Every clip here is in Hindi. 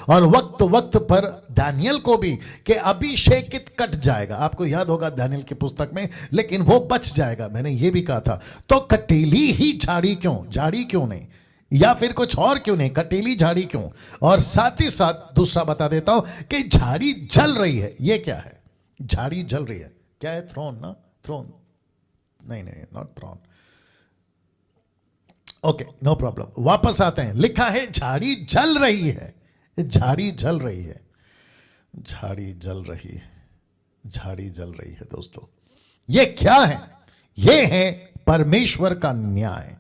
और वक्त वक्त पर दानियल को भी कि अभिषेकित कट जाएगा। आपको याद होगा दानियल की पुस्तक में, लेकिन वो बच जाएगा, मैंने ये भी कहा था। तो कटीली ही झाड़ी क्यों, झाड़ी क्यों नहीं, या फिर कुछ और क्यों नहीं, कटीली झाड़ी क्यों? और साथ ही साथ दूसरा बता देता हूं कि झाड़ी जल रही है। ये क्या है? झाड़ी जल रही है, क्या है? थ्रोन ना, थ्रोन नहीं, not throne. Okay, no problem, वापस आते हैं। लिखा है झाड़ी जल रही है, झाड़ी जल रही है, झाड़ी जल रही है, झाड़ी जल रही है। दोस्तों ये क्या है? ये है परमेश्वर का न्याय।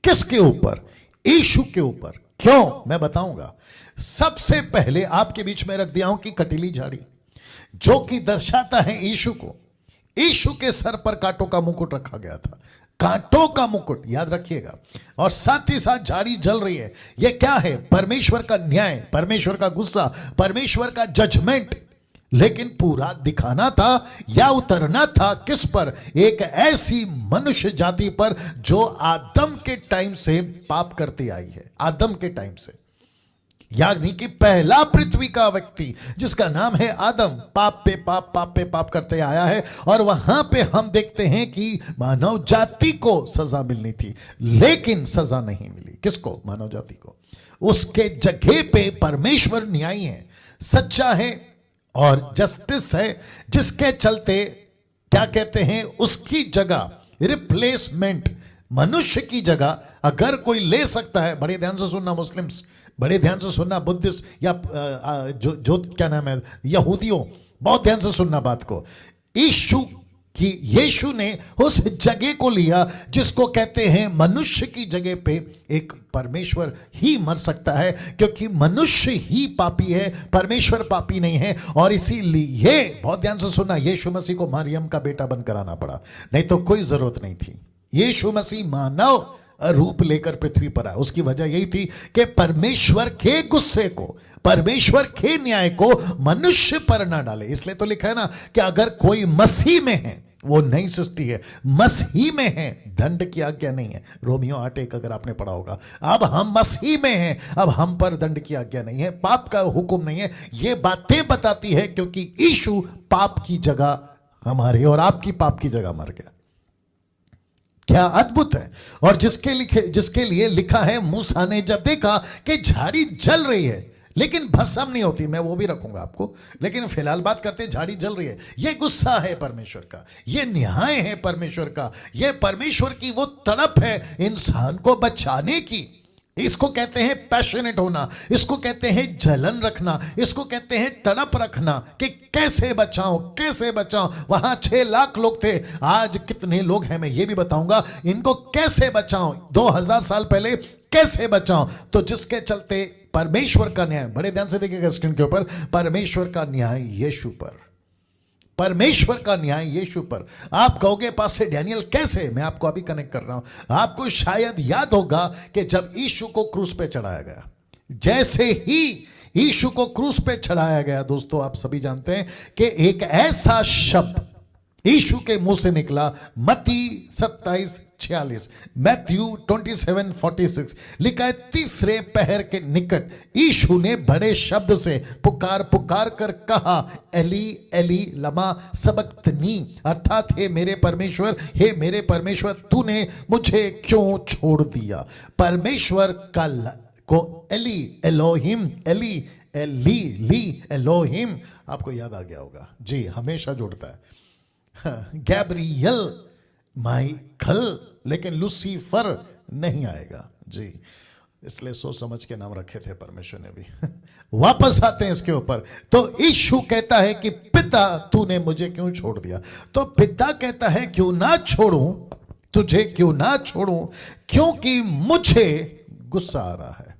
किसके ऊपर? यीशु के ऊपर। क्यों? मैं बताऊंगा। सबसे पहले आपके बीच में रख दिया हूं कि कटीली झाड़ी, जो कि दर्शाता है यीशु को। यीशु के सर पर कांटों का मुकुट रखा गया था, कांटों का मुकुट, याद रखिएगा। और साथ ही साथ झाड़ी जल रही है। यह क्या है? परमेश्वर का न्याय, परमेश्वर का गुस्सा, परमेश्वर का जजमेंट। लेकिन पूरा दिखाना था या उतरना था किस पर? एक ऐसी मनुष्य जाति पर जो आदम के टाइम से पाप करती आई है, आदम के टाइम से, यानी कि पहला पृथ्वी का व्यक्ति जिसका नाम है आदम, पाप पे पाप, पाप पे पाप करते आया है। और वहां पे हम देखते हैं कि मानव जाति को सजा मिलनी थी, लेकिन सजा नहीं मिली। किसको? मानव जाति को। उसके जगह पे परमेश्वर न्यायी है, सच्चा है और जस्टिस है, जिसके चलते क्या कहते हैं, उसकी जगह रिप्लेसमेंट, मनुष्य की जगह अगर कोई ले सकता है। बड़े ध्यान से सुनना मुस्लिम्स, बड़े ध्यान से सुनना बुद्धिस्ट, या जो क्या नाम है, यहूदियों, बहुत ध्यान से सुनना बात को। यीशु ने उस जगह को लिया जिसको कहते हैं मनुष्य की जगह पे एक परमेश्वर ही मर सकता है, क्योंकि मनुष्य ही पापी है, परमेश्वर पापी नहीं है। और इसीलिए बहुत ध्यान से सुनना, यीशु मसीह को मरियम का बेटा बनकर आना पड़ा, नहीं तो कोई जरूरत नहीं थी। यीशु मसीह मानव रूप लेकर पृथ्वी पर आया। उसकी वजह यही थी कि परमेश्वर के गुस्से को, परमेश्वर के न्याय को मनुष्य पर ना डाले। इसलिए तो लिखा है ना कि अगर कोई मसीह में है वो नई सृष्टि है, मसीह में है, दंड की आज्ञा नहीं है। रोमियो 8:1 अगर आपने पढ़ा होगा। अब हम मसीह में हैं, अब हम पर दंड की आज्ञा नहीं है, पाप का हुक्म नहीं है। ये बातें बताती है क्योंकि यीशु पाप की जगह हमारे और आपकी पाप की जगह मर गया। क्या अद्भुत है। और जिसके लिए लिखा है, मूसा ने जब देखा कि झाड़ी जल रही है लेकिन भस्म नहीं होती, मैं वो भी रखूंगा आपको, लेकिन फिलहाल बात करते हैं झाड़ी जल रही है। ये गुस्सा है परमेश्वर का, ये न्याय है परमेश्वर का, ये परमेश्वर की वो तड़प है इंसान को बचाने की। इसको कहते हैं पैशनेट होना, इसको कहते हैं जलन रखना, इसको कहते हैं तड़प रखना कि कैसे बचाऊं, कैसे बचाऊं। वहां 6 लाख लोग थे, आज कितने लोग हैं मैं ये भी बताऊंगा। इनको कैसे बचाऊं, 2000 साल पहले कैसे बचाऊं। तो जिसके चलते परमेश्वर का न्याय, बड़े ध्यान से देखिएगा स्क्रीन के ऊपर, परमेश्वर का न्याय यीशु पर, परमेश्वर का न्याय यीशु पर। आप कहोगे पास से डैनियल कैसे? मैं आपको अभी कनेक्ट कर रहा हूं। आपको शायद याद होगा कि जब यीशु को क्रूस पे चढ़ाया गया, जैसे ही यीशु को क्रूस पे चढ़ाया गया, दोस्तों आप सभी जानते हैं कि एक ऐसा शब्द यीशु के मुंह से निकला, मत्ती 27:46, मैथ्यू 27:46 लिखा है, तीसरे पहर के निकट यीशु ने बड़े शब्द से पुकार पुकार कर कहा, एली एली लमा सबक्तनी, अर्थात हे मेरे परमेश्वर तूने मुझे क्यों छोड़ दिया। परमेश्वर को एली एलोहिम, एली एली ली एलोहिम, आपको याद आ गया होगा जी, हमेशा जुड़ता है। गैब्रियल, माइकल, लेकिन लूसीफर नहीं आएगा जी, इसलिए सोच समझ के नाम रखे थे परमेश्वर ने भी। वापस आते हैं इसके ऊपर। तो यीशु कहता है कि पिता तूने मुझे क्यों छोड़ दिया। तो पिता कहता है क्यों ना छोड़ूं तुझे, क्यों ना छोड़ूं, क्योंकि मुझे गुस्सा आ रहा है,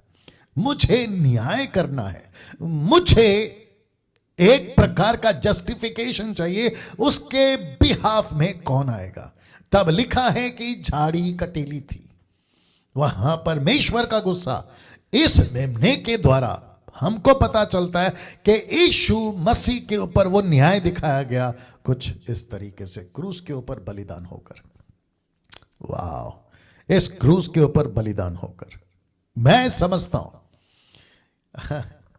मुझे न्याय करना है, मुझे एक प्रकार का जस्टिफिकेशन चाहिए। उसके बिहाफ में कौन आएगा? तब लिखा है कि झाड़ी कटीली थी, वहां परमेश्वर का गुस्सा। इस मेमने के द्वारा हमको पता चलता है कि यीशु मसीह के ऊपर वो न्याय दिखाया गया कुछ इस तरीके से, क्रूस के ऊपर बलिदान होकर। वाह, इस क्रूस के ऊपर बलिदान होकर मैं समझता हूं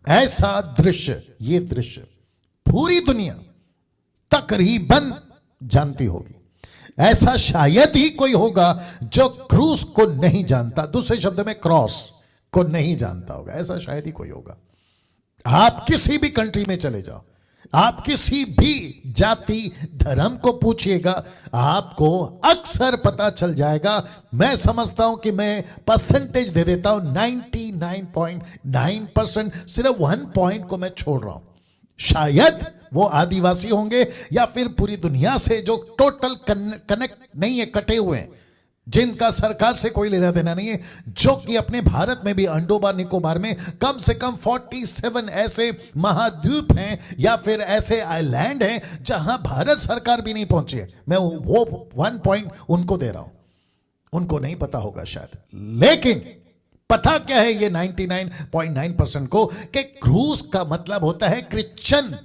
ऐसा दृश्य, ये दृश्य पूरी दुनिया तकरीबन जानती होगी। ऐसा शायद ही कोई होगा जो क्रूस को नहीं जानता, दूसरे शब्द में क्रॉस को नहीं जानता होगा, ऐसा शायद ही कोई होगा। आप किसी भी कंट्री में चले जाओ, आप किसी भी जाति धर्म को पूछिएगा, आपको अक्सर पता चल जाएगा। मैं समझता हूं कि मैं परसेंटेज दे देता हूं 99.9%, सिर्फ 1 पॉइंट को मैं छोड़ रहा हूं। शायद वो आदिवासी होंगे या फिर पूरी दुनिया से जो टोटल कनेक्ट नहीं है, कटे हुए हैं, जिनका सरकार से कोई लेना देना नहीं है, जो कि अपने भारत में भी अंडोबार निकोबार में कम से कम 47 ऐसे महाद्वीप हैं या फिर ऐसे आइलैंड हैं जहां भारत सरकार भी नहीं पहुंची है। मैं वो 1 पॉइंट उनको दे रहा हूं। उनको नहीं पता होगा शायद, लेकिन पता क्या है ये 99.9% को कि क्रूस का मतलब होता है क्रिश्चियन।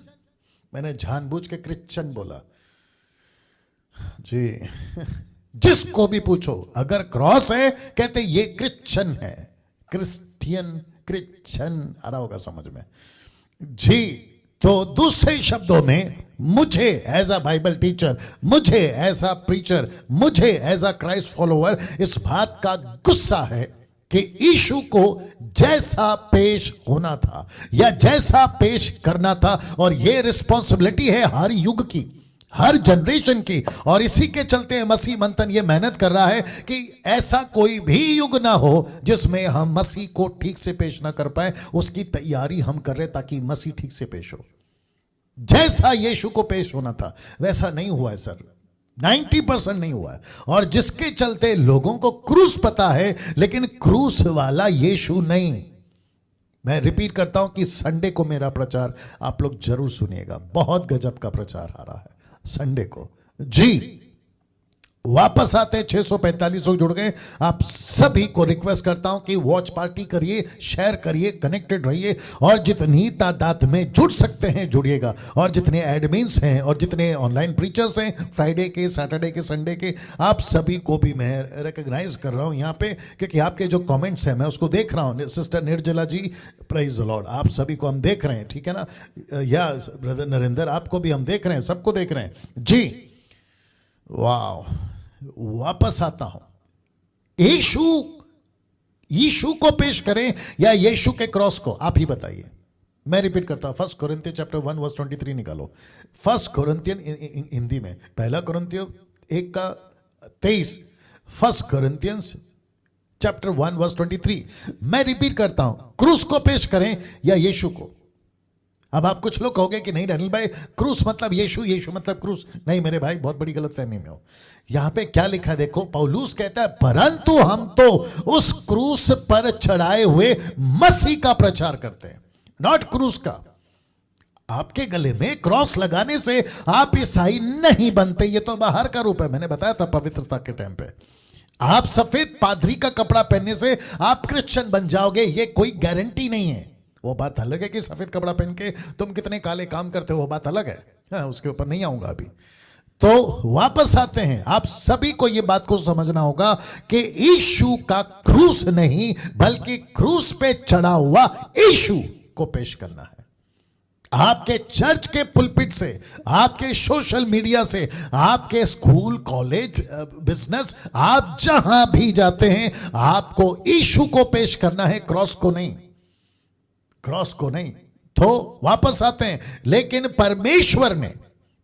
मैंने जानबूझ के क्रिश्चियन बोला जी। जिसको भी पूछो अगर क्रॉस है, कहते ये क्रिश्चियन है, क्रिश्चियन क्रिश्चियन आ रहा होगा समझ में जी। तो दूसरे शब्दों में मुझे एज अ बाइबल टीचर, मुझे एज अ प्रीचर, मुझे एज अ क्राइस्ट फॉलोअर इस बात का गुस्सा है कि यीशु को जैसा पेश होना था या जैसा पेश करना था, और यह रिस्पॉन्सिबिलिटी है हर युग की, हर जनरेशन की, और इसी के चलते मसीह मंथन ये मेहनत कर रहा है कि ऐसा कोई भी युग ना हो जिसमें हम मसीह को ठीक से पेश ना कर पाए। उसकी तैयारी हम कर रहे ताकि मसीह ठीक से पेश हो। जैसा यीशु को पेश होना था वैसा नहीं हुआ है सर, 90% नहीं हुआ है। और जिसके चलते लोगों को क्रूस पता है लेकिन क्रूस वाला यीशु नहीं। मैं रिपीट करता हूं कि संडे को मेरा प्रचार आप लोग जरूर सुनिएगा, बहुत गजब का प्रचार आ रहा है संडे को जी। वापस आते हैं, 645 लोग जुड़ गए। आप सभी को रिक्वेस्ट करता हूं कि वॉच पार्टी करिए, शेयर करिए, कनेक्टेड रहिए, और जितनी तादाद में जुड़ सकते हैं जुड़िएगा। और जितने एडमिन्स हैं और जितने ऑनलाइन प्रीचर्स हैं फ्राइडे के, सैटरडे के, संडे के, आप सभी को भी मैं रिकॉग्नाइज कर रहा हूं यहाँ पे, क्योंकि आपके जो कमेंट्स हैं मैं उसको देख रहा हूँ। सिस्टर निर्जला जी, प्रेज द लॉर्ड, आप सभी को हम देख रहे हैं, ठीक है ना। या ब्रदर नरेंद्र, आपको भी हम देख रहे हैं, सबको देख रहे हैं जी। वाह, वापस आता हूं। यीशु को पेश करें या यीशु के क्रॉस को, आप ही बताइए। मैं रिपीट करता हूं, 1 कोरिन्थियन चैप्टर 1 वर्स 23 निकालो। 1 कोरिन्थियन हिंदी में 1 कोरिन्थियन 1:23, 1 कोरिन्थियन चैप्टर 1 वर्स 23। मैं रिपीट करता हूं, क्रूस को पेश करें या यीशु को। अब आप कुछ लोग कहोगे कि नहीं डैनियल भाई, क्रूस मतलब यीशु, यीशु मतलब क्रूस। नहीं मेरे भाई, बहुत बड़ी गलतफहमी में हो। यहां पे क्या लिखा है देखो, पौलुस कहता है परंतु हम तो उस क्रूस पर चढ़ाए हुए मसीह का प्रचार करते हैं, नॉट क्रूस का। आपके गले में क्रॉस लगाने से आप ईसाई नहीं बनते, ये तो बाहर का रूप है। मैंने बताया था पवित्रता के टाइम पे, आप सफेद पादरी का कपड़ा पहनने से आप क्रिश्चियन बन जाओगे, ये कोई गारंटी नहीं है। वो बात अलग है कि सफेद कपड़ा पहन के तुम कितने काले काम करते हो, वो बात अलग है। हाँ, उसके ऊपर नहीं आऊंगा अभी। तो वापस आते हैं, आप सभी को यह बात को समझना होगा कि यीशु का क्रूस नहीं बल्कि क्रूस पे चढ़ा हुआ यीशु को पेश करना है। आपके चर्च के पुलपिट से, आपके सोशल मीडिया से, आपके स्कूल, कॉलेज, बिजनेस, आप जहां भी जाते हैं आपको यीशु को पेश करना है, क्रॉस को नहीं, क्रॉस को नहीं। तो वापस आते हैं, लेकिन परमेश्वर ने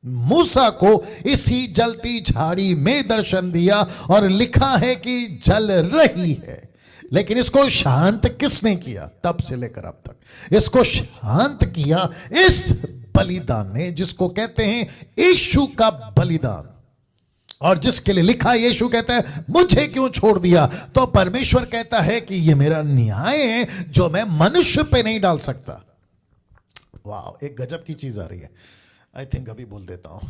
मूसा को इसी जलती झाड़ी में दर्शन दिया और लिखा है कि जल रही है। लेकिन इसको शांत किसने किया? तब से लेकर अब तक इसको शांत किया इस बलिदान ने, जिसको कहते हैं यीशु का बलिदान। और जिसके लिए लिखा, यीशु कहता है मुझे क्यों छोड़ दिया? तो परमेश्वर कहता है कि ये मेरा न्याय है जो मैं मनुष्य पे नहीं डाल सकता। वाह, एक गजब की चीज आ रही है। आई थिंक अभी बोल देता हूं।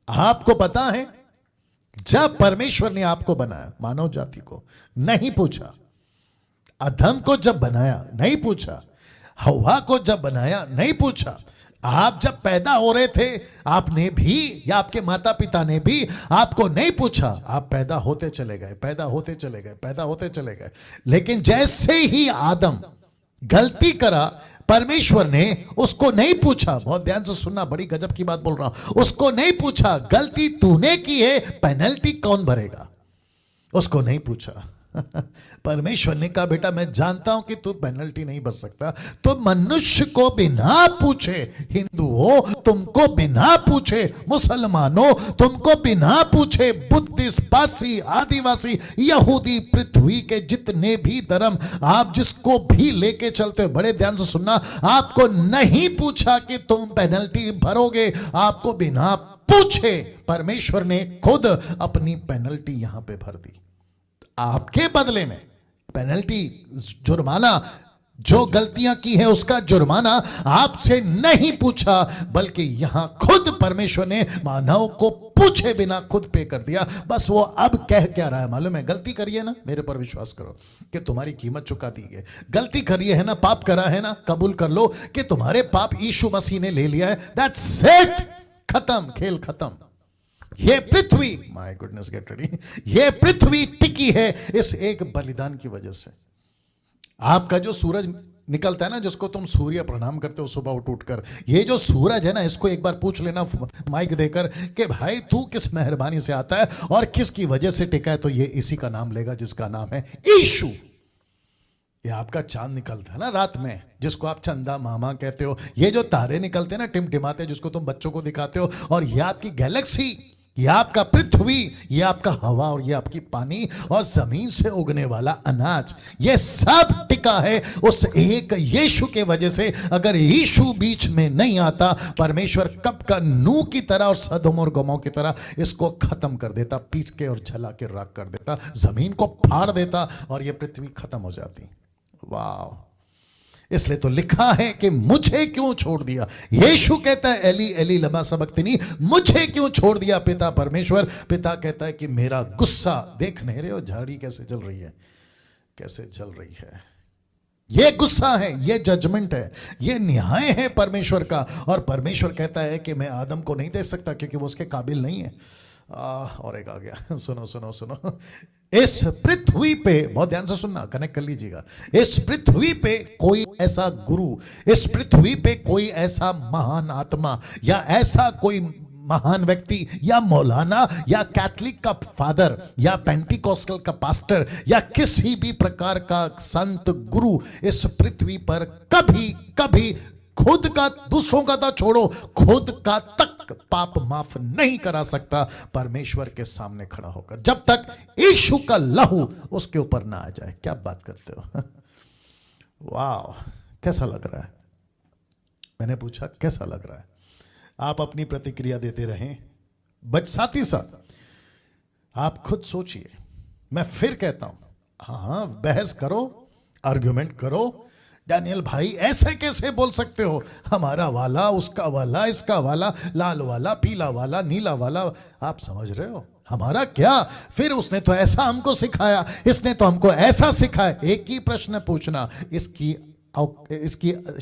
आपको पता है, जब परमेश्वर ने आपको बनाया, मानव जाति को नहीं पूछा, अदम को जब बनाया नहीं पूछा, हवा को जब बनाया नहीं पूछा, आप जब पैदा हो रहे थे आपने भी या आपके माता पिता ने भी आपको नहीं पूछा, आप पैदा होते चले गए, पैदा होते चले गए, पैदा होते चले गए। लेकिन जैसे ही आदम गलती करा, परमेश्वर ने उसको नहीं पूछा, बहुत ध्यान से सुनना, बड़ी गजब की बात बोल रहा हूं, उसको नहीं पूछा गलती तूने की है, पेनल्टी कौन भरेगा, उसको नहीं पूछा। परमेश्वर ने कहा बेटा मैं जानता हूं कि तू पेनल्टी नहीं भर सकता, तो मनुष्य को बिना पूछे, हिंदू हो तुमको बिना पूछे, मुसलमानों तुमको बिना पूछे, बुद्धिस्ट, पारसी, आदिवासी, यहूदी, पृथ्वी के जितने भी धर्म आप जिसको भी लेके चलते हो, बड़े ध्यान से सुनना, आपको नहीं पूछा कि तुम पेनल्टी भरोगे, आपको बिना पूछे परमेश्वर ने खुद अपनी पेनल्टी यहां पे भर दी। आपके बदले में पेनल्टी, जुर्माना, जो गलतियां की है उसका जुर्माना आपसे नहीं पूछा, बल्कि यहां खुद परमेश्वर ने मानव को पूछे बिना खुद पे कर दिया। बस वो अब कह क्या रहा है मालूम है, गलती करिए ना, मेरे पर विश्वास करो कि तुम्हारी कीमत चुका दी है, गलती करिए है ना, पाप करा है ना, कबूल कर लो कि तुम्हारे पाप यीशु मसीह ने ले लिया है, दैट्स इट, खत्म, खेल खत्म। ये पृथ्वी, माय गुडनेस गेट रेडी, ये पृथ्वी टिकी है इस एक बलिदान की वजह से। आपका जो सूरज निकलता है ना, जिसको तुम सूर्य प्रणाम करते हो सुबह उठकर, ये जो सूरज है ना, इसको एक बार पूछ लेना माइक देकर कि भाई तू किस मेहरबानी से आता है और किसकी वजह से टिका है, तो ये इसी का नाम लेगा जिसका नाम है यीशु। ये आपका चांद निकलता है ना रात में, जिसको आप चंदा मामा कहते हो, ये जो तारे निकलते हैं ना टिमटिमाते, जिसको तुम बच्चों को दिखाते हो, और ये आपकी गैलेक्सी, ये आपका पृथ्वी, ये आपका हवा, और ये आपकी पानी, और जमीन से उगने वाला अनाज, ये सब टिका है उस एक यीशु के वजह से। अगर यीशु बीच में नहीं आता, परमेश्वर कब का नूह की तरह और सदोम और गमों की तरह इसको खत्म कर देता, पीस के और जला के राख कर देता, जमीन को फाड़ देता और ये पृथ्वी खत्म हो जाती। वाह, इसलिए तो लिखा है कि मुझे क्यों छोड़ दिया, यीशु कहता है एली एली लमा सबक्तनी, मुझे क्यों छोड़ दिया पिता परमेश्वर। पिता कहता है कि मेरा गुस्सा, देख नहीं रहे हो झाड़ी कैसे जल रही है, कैसे जल रही है, ये गुस्सा है, ये जजमेंट है, ये न्याय है परमेश्वर का। और परमेश्वर कहता है कि मैं आदम को नहीं दे सकता क्योंकि वो उसके काबिल नहीं है। और एक आ गया, सुनो सुनो सुनो, इस पृथ्वी पे, बहुत ध्यान से सुनना, कनेक्ट कर लीजिएगा, इस पृथ्वी पे कोई ऐसा गुरु, इस पृथ्वी पे कोई ऐसा महान आत्मा, या ऐसा कोई महान व्यक्ति, या मौलाना, या कैथलिक का फादर, या पेंटिकॉस्टल का पास्टर, या किसी भी प्रकार का संत गुरु इस पृथ्वी पर कभी कभी खुद का, दूसरों का तो छोड़ो, खुद का तक पाप माफ नहीं करा सकता परमेश्वर के सामने खड़ा होकर, जब तक यीशु का लहू उसके ऊपर ना आ जाए। क्या बात करते हो? वाह, कैसा लग रहा है? मैंने पूछा कैसा लग रहा है? आप अपनी प्रतिक्रिया देते रहें, बट साथ ही साथ आप खुद सोचिए। मैं फिर कहता हूं, हाँ बहस करो, आर्ग्यूमेंट करो। डैनियल भाई ऐसे कैसे बोल सकते हो, हमारा वाला, उसका वाला, इसका वाला, लाल वाला, पीला वाला, नीला वाला, आप समझ रहे हो हमारा क्या? फिर उसने तो ऐसा हमको सिखाया, इसने तो हमको ऐसा सिखाया। एक ही प्रश्न पूछना, इसकी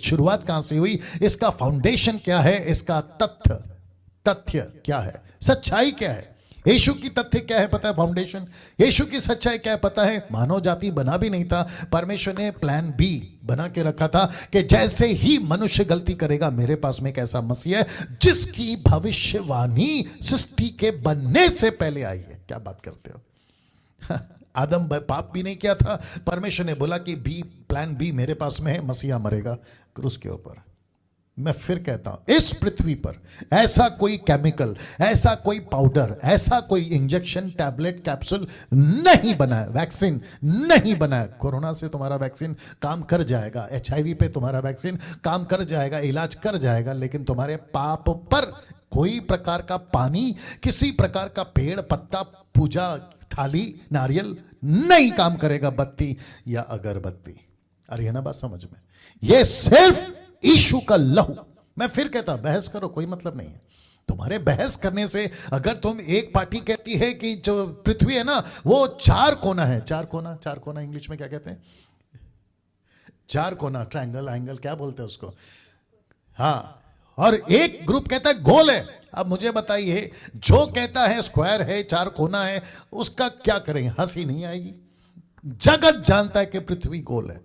शुरुआत कहां से हुई, इसका फाउंडेशन क्या है, इसका तथ्य क्या है, सच्चाई क्या है, यीशु की तथ्य क्या है पता है, फाउंडेशन, यीशु की सच्चाई क्या है पता है। मानव जाति बना भी नहीं था, परमेश्वर ने प्लान बी बना के रखा था कि जैसे ही मनुष्य गलती करेगा, मेरे पास में एक ऐसा मसीह है जिसकी भविष्यवाणी सृष्टि के बनने से पहले आई है। क्या बात करते हो? आदम पाप भी नहीं किया था, परमेश्वर ने बोला कि प्लान बी मेरे पास में है, मसीहा मरेगा क्रूस के ऊपर। मैं फिर कहता हूं, इस पृथ्वी पर ऐसा कोई केमिकल, ऐसा कोई पाउडर, ऐसा कोई इंजेक्शन, टैबलेट, कैप्सूल नहीं बना है, वैक्सीन नहीं बना है। कोरोना से तुम्हारा वैक्सीन काम कर जाएगा, HIV पे तुम्हारा वैक्सीन काम कर जाएगा, इलाज कर जाएगा, लेकिन तुम्हारे पाप पर कोई प्रकार का पानी, किसी प्रकार का पेड़ पत्ता, पूजा थाली, नारियल नहीं काम करेगा, बत्ती या अगरबत्ती। अरे ये ना बात समझ में, ये सिर्फ यीशु का लहू। मैं फिर कहता, बहस करो, कोई मतलब नहीं है तुम्हारे बहस करने से। अगर तुम, एक पार्टी कहती है कि जो पृथ्वी है ना वो 4 कोना है, 4 कोना इंग्लिश में क्या कहते हैं, 4 कोना, ट्रायंगल, एंगल, क्या बोलते हैं उसको, हाँ, और एक ग्रुप कहता है गोल है। अब मुझे बताइए, जो कहता है स्क्वायर है, 4 कोना है, उसका क्या करेंगे? हंसी नहीं आएगी। जगत जानता है कि पृथ्वी गोल है।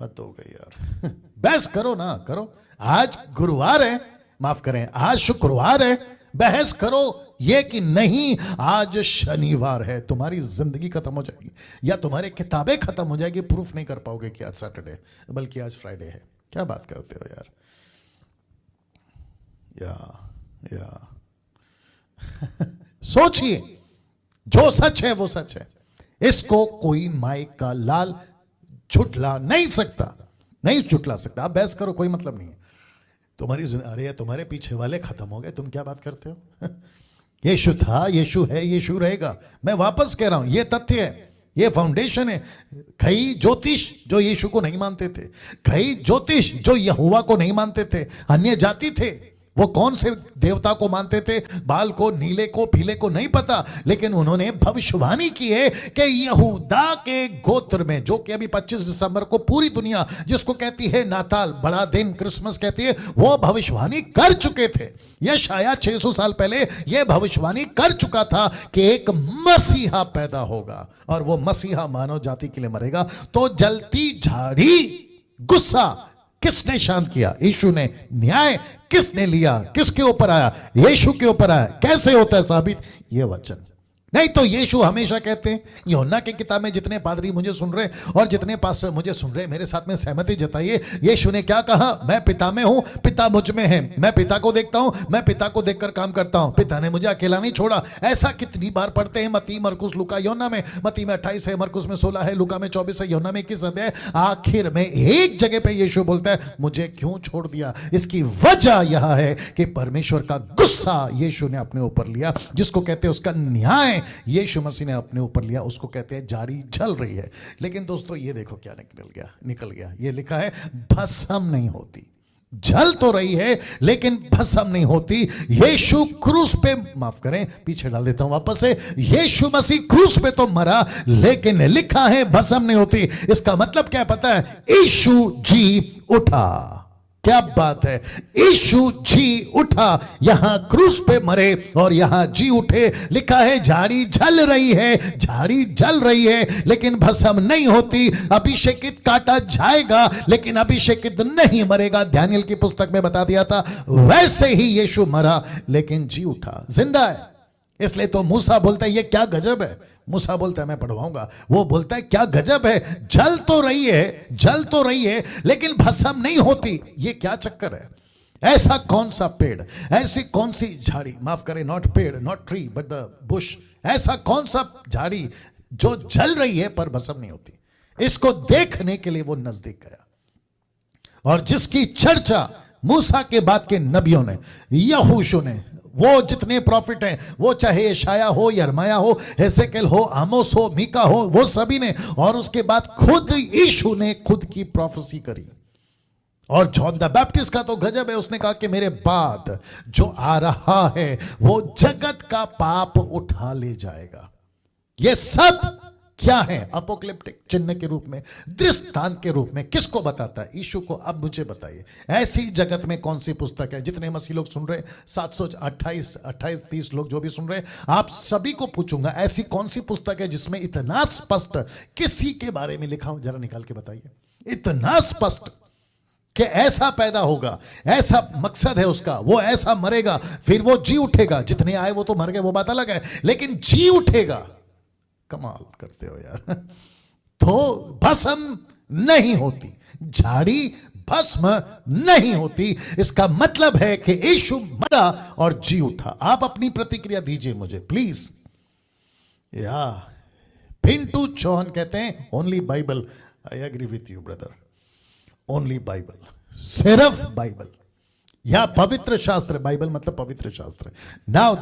हद हो गई यार। बहस करो ना, करो। आज गुरुवार है, माफ करें, आज शुक्रवार है, बहस करो ये कि नहीं आज शनिवार है। तुम्हारी जिंदगी खत्म हो जाएगी या तुम्हारी किताबें खत्म हो जाएगी, प्रूफ नहीं कर पाओगे कि आज सैटरडे बल्कि आज फ्राइडे है। क्या बात करते हो यार। या सोचिए, जो सच है वो सच है, इसको कोई माइक का लाल झुठला नहीं सकता, नहीं झुठला सकता। आप बहस करो, कोई मतलब नहीं है। अरे तुम्हारे पीछे वाले खत्म हो गए, तुम क्या बात करते हो। यीशु था, यीशु है, यीशु रहेगा। मैं वापस कह रहा हूं, यह तथ्य है, ये फाउंडेशन है। कई ज्योतिष जो यीशु को नहीं मानते थे, कई ज्योतिष जो यहोवा को नहीं मानते थे, अन्य जाति थे, वो कौन से देवता को मानते थे, बाल को, नीले को, पीले को नहीं पता, लेकिन उन्होंने भविष्यवाणी की है कि यहूदा के गोत्र में, जो कि अभी 25 दिसंबर को पूरी दुनिया जिसको कहती है नाताल, बड़ा दिन, क्रिसमस कहती है, वो भविष्यवाणी कर चुके थे। यशायाह 600 साल पहले यह भविष्यवाणी कर चुका था कि एक मसीहा पैदा होगा और वो मसीहा मानव जाति के लिए मरेगा। तो जलती झाड़ी गुस्सा किसने शांत किया? यीशु ने। न्याय किसने लिया? किसके ऊपर आया? यीशु के ऊपर आया। कैसे होता है साबित? यह वचन। नहीं तो यीशु हमेशा कहते हैं, यूहन्ना की किताब में जितने पादरी मुझे सुन रहे और जितने पास्टर मुझे सुन रहे, मेरे साथ में सहमति जताइए। यीशु ने क्या कहा? मैं पिता में हूं, पिता मुझ में है, मैं पिता को देखता हूं, मैं पिता को देखकर काम करता हूं, पिता ने मुझे अकेला नहीं छोड़ा। ऐसा कितनी बार पढ़ते हैं मत्ती, मरकुस, लूका, यूहन्ना में। मत्ती में 28 है, मरकुस में 16 है, लूका में 24 है, यूहन्ना में 21 अध्याय। आखिर में एक जगह पे यीशु बोलता है, मुझे क्यों छोड़ दिया? इसकी वजह यह है कि परमेश्वर का गुस्सा यीशु ने अपने ऊपर लिया, जिसको कहते हैं उसका न्याय यीशु मसीह ने अपने ऊपर लिया, उसको कहते हैं झाड़ी जल रही है। लेकिन दोस्तों ये देखो क्या निकल गया। ये लिखा है भस्म नहीं होती। जल तो रही है लेकिन भस्म नहीं होती। यीशु क्रूस पे, माफ करें पीछे डाल देता हूं वापस से, यीशु मसीह क्रूस पे तो मरा लेकिन लिखा है भस्म नहीं होती। इसका मतलब क्या पता है? यीशु जी उठा। क्या बात है, यीशु जी उठा, यहां क्रूस पे मरे और यहां जी उठे। लिखा है झाड़ी जल रही है, झाड़ी जल रही है लेकिन भस्म नहीं होती। अभिषेकित काटा जाएगा लेकिन अभिषेकित नहीं मरेगा। दानियेल की पुस्तक में बता दिया था, वैसे ही यीशु मरा लेकिन जी उठा, जिंदा है। इसलिए तो मूसा बोलता है ये क्या गजब है। मूसा बोलता है, मैं पढ़वाऊंगा, वो बोलता है क्या गजब है, जल तो रही है, जल तो रही है लेकिन भस्म नहीं होती। ये क्या चक्कर है? ऐसा कौन सा पेड़, ऐसी कौन सी झाड़ी, माफ करें, नॉट पेड़, not tree but the Bush, ऐसा कौन सा झाड़ी जो जल रही है पर भस्म नहीं होती? इसको देखने के लिए वो नजदीक गया और जिसकी चर्चा मूसा के बाद के नबियों ने, यहोशू ने, वो जितने प्रॉफिट हैं, वो चाहे यशाया हो, यिर्मयाह हो, हेसेकेल हो, आमोस हो, मीका हो, वो सभी ने, और उसके बाद खुद यीशु ने खुद की प्रोफेसी करी। और जॉन द बैप्टिस्ट का तो गजब है, उसने कहा कि मेरे बाद जो आ रहा है वो जगत का पाप उठा ले जाएगा। ये सब क्या है? अपोकलिप्टिक चिन्ह के रूप में, दृष्टांत के रूप में। किसको बताता है? यीशु को। अब मुझे बताइए, ऐसी जगत में कौन सी पुस्तक है? जितने मसीह लोग सुन रहे, 728-30 लोग जो भी सुन रहे, आप सभी को पूछूंगा, ऐसी कौन सी पुस्तक है जिसमें इतना स्पष्ट किसी के बारे में लिखा हो? जरा निकाल के बताइए। इतना स्पष्ट कि ऐसा पैदा होगा, ऐसा मकसद है उसका, वो ऐसा मरेगा, फिर वो जी उठेगा। जितने आए वो तो मर गए, वो बात अलग है, लेकिन जी उठेगा। कमाल करते हो यार। तो भस्म नहीं होती, झाड़ी भस्म नहीं होती। इसका मतलब है कि यीशु मरा और जी उठा। आप अपनी प्रतिक्रिया दीजिए मुझे प्लीज। या पिंटू चौहान कहते हैं only Bible. I agree with you brother, only Bible, सिर्फ बाइबल या पवित्र शास्त्र। बाइबल मतलब पवित्र शास्त्र। नाउ